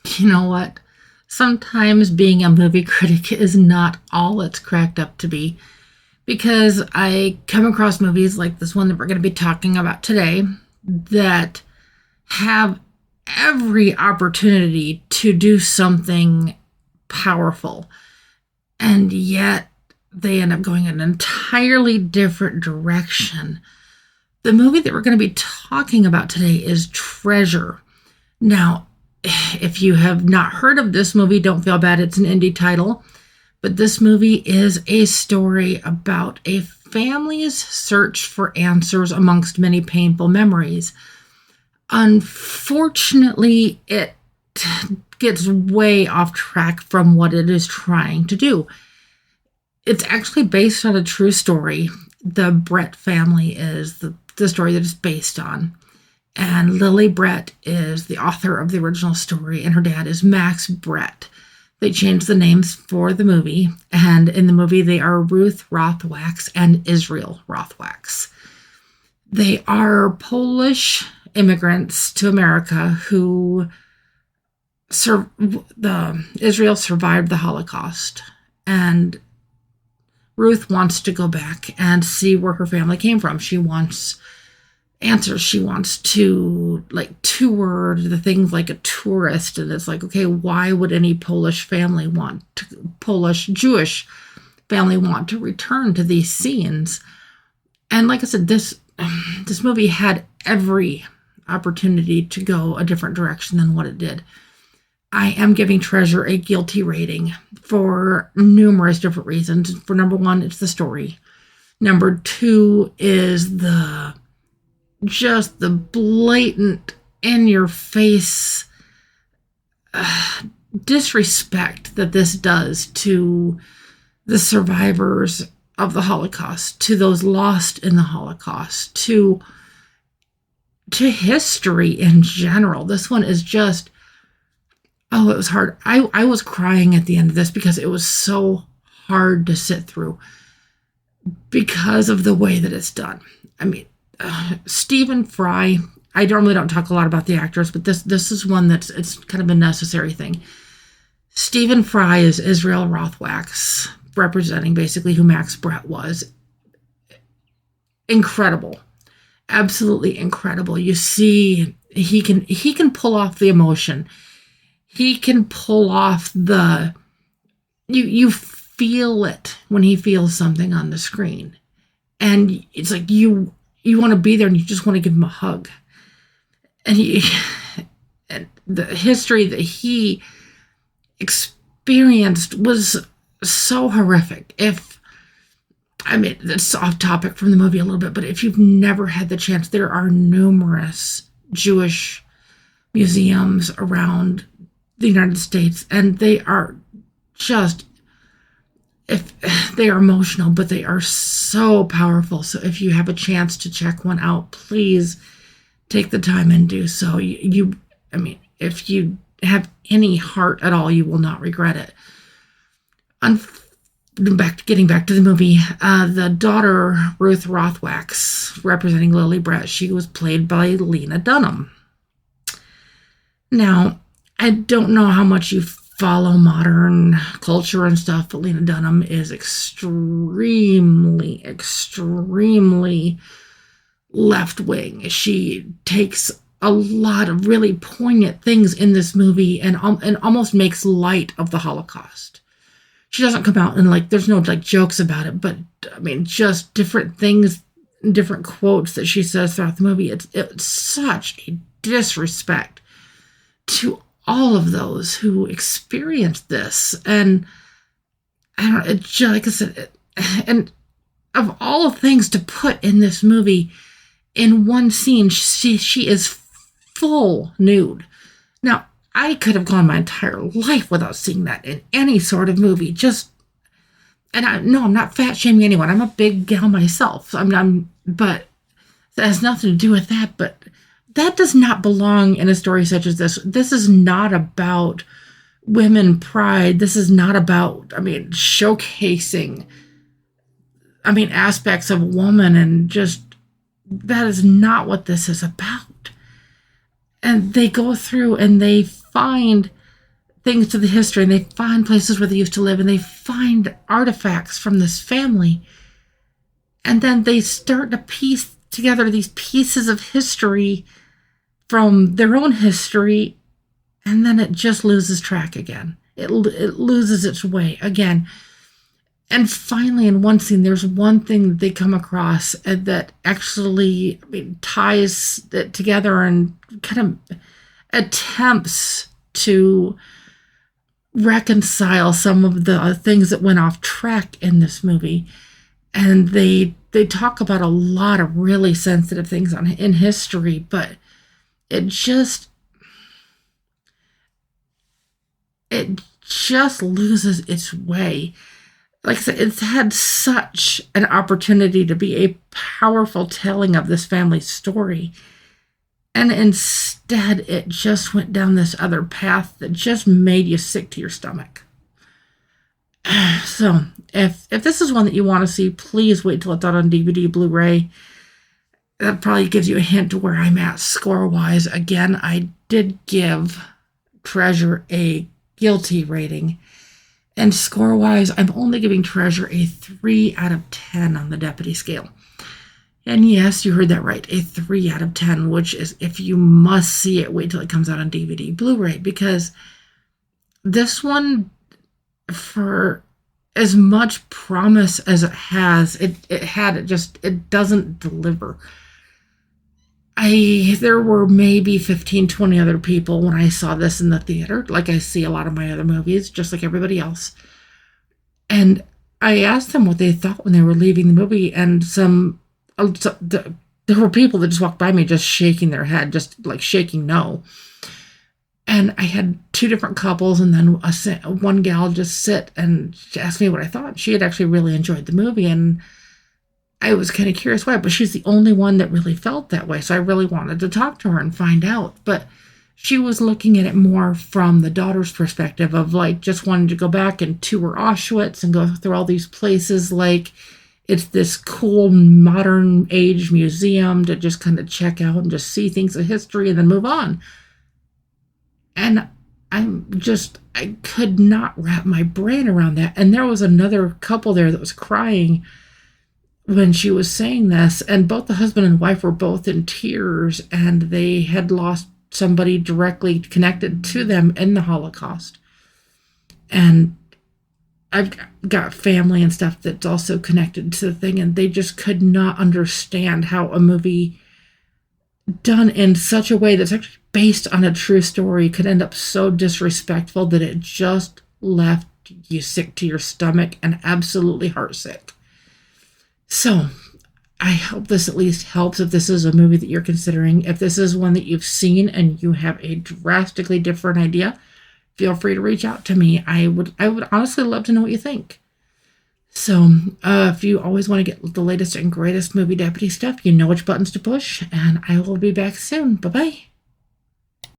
You know what? Sometimes being a movie critic is not all it's cracked up to be, because I come across movies like this one that we're going to be talking about today that have every opportunity to do something powerful, and yet they end up going in an entirely different direction. The movie that we're going to be talking about today is Treasure. Now, if you have not heard of this movie, don't feel bad. It's an indie title. But this movie is a story about a family's search for answers amongst many painful memories. Unfortunately, it gets way off track from what it is trying to do. It's actually based on a true story. The Brett family is the story that it's based on. And Lily Brett is the author of the original story, and her dad is Max Brett. They changed the names for the movie, and in the movie they are Ruth Rothwax and Israel Rothwax. They are Polish immigrants to America who Israel survived the Holocaust, and Ruth wants to go back and see where her family came from. She wants answers. She wants to tour the things like a tourist, and it's like, okay, why would any Polish Jewish family want to return to these scenes? And like I said, this movie had every opportunity to go a different direction than what it did. I am giving Treasure a guilty rating for numerous different reasons. For number one, it's the story. Number two is the blatant, in-your-face disrespect that this does to the survivors of the Holocaust, to those lost in the Holocaust, to history in general. This one is just, it was hard. I was crying at the end of this because it was so hard to sit through because of the way that it's done. I mean, Stephen Fry, I normally don't talk a lot about the actors, but this is one it's kind of a necessary thing. Stephen Fry is Israel Rothwax, representing basically who Max Brett was. Incredible. Absolutely incredible. You see, he can pull off the emotion. He can pull off you feel it when he feels something on the screen. And it's like you want to be there and you just want to give him a hug. And and the history that he experienced was so horrific. That's off topic from the movie a little bit, but if you've never had the chance, there are numerous Jewish museums around the United States, and they are they are emotional, but they are so powerful. So if you have a chance to check one out, please take the time and do so. If you have any heart at all, you will not regret it. Getting back to the movie, the daughter, Ruth Rothwax, representing Lily Brett, she was played by Lena Dunham. Now, I don't know how much you follow modern culture and stuff, but Lena Dunham is extremely, extremely left-wing. She takes a lot of really poignant things in this movie and almost makes light of the Holocaust. She doesn't come out and there's no jokes about it, but just different things, different quotes that she says throughout the movie. It's such a disrespect to all of those who experienced this. And I don't know, like I said, and of all the things to put in this movie, in one scene, she is full nude. Now, I could have gone my entire life without seeing that in any sort of movie. I'm not fat shaming anyone. I'm a big gal myself. But that has nothing to do with that. But that does not belong in a story such as this. This is not about women pride. This is not about, showcasing, aspects of a woman, and just, that is not what this is about. And they go through and they find things to the history, and they find places where they used to live, and they find artifacts from this family. And then they start to piece together these pieces of history from their own history, and then it just loses track again. It loses its way again. And finally, in one scene, there's one thing that they come across that actually ties it together and kind of attempts to reconcile some of the things that went off track in this movie. And they talk about a lot of really sensitive things in history, but it just loses its way. Like I said, it's had such an opportunity to be a powerful telling of this family's story. And instead, it just went down this other path that just made you sick to your stomach. So, if this is one that you want to see, please wait till it's out on DVD, Blu-ray. That probably gives you a hint to where I'm at score-wise. Again, I did give Treasure a guilty rating. And score-wise, I'm only giving Treasure a 3 out of 10 on the deputy scale. And yes, you heard that right, a 3 out of 10, which is, if you must see it, wait till it comes out on DVD, Blu-ray, because this one, for as much promise as it has, it doesn't deliver. There were maybe 15, 20 other people when I saw this in the theater, like I see a lot of my other movies, just like everybody else. And I asked them what they thought when they were leaving the movie, and there were people that just walked by me just shaking their head, just like shaking no. And I had 2 different couples, and then one gal just sit and ask me what I thought. She had actually really enjoyed the movie, and I was kind of curious why, but she's the only one that really felt that way. So I really wanted to talk to her and find out. But she was looking at it more from the daughter's perspective of like just wanting to go back and tour Auschwitz and go through all these places. Like it's this cool modern age museum to just kind of check out and just see things of history and then move on. And I could not wrap my brain around that. And there was another couple there that was crying when she was saying this, and both the husband and wife were both in tears, and they had lost somebody directly connected to them in the Holocaust. And I've got family and stuff that's also connected to the thing, and they just could not understand how a movie done in such a way that's actually based on a true story could end up so disrespectful that it just left you sick to your stomach and absolutely heartsick. So, I hope this at least helps if this is a movie that you're considering. If this is one that you've seen and you have a drastically different idea, feel free to reach out to me. I would honestly love to know what you think. So, if you always want to get the latest and greatest movie deputy stuff, you know which buttons to push, and I will be back soon. Bye-bye.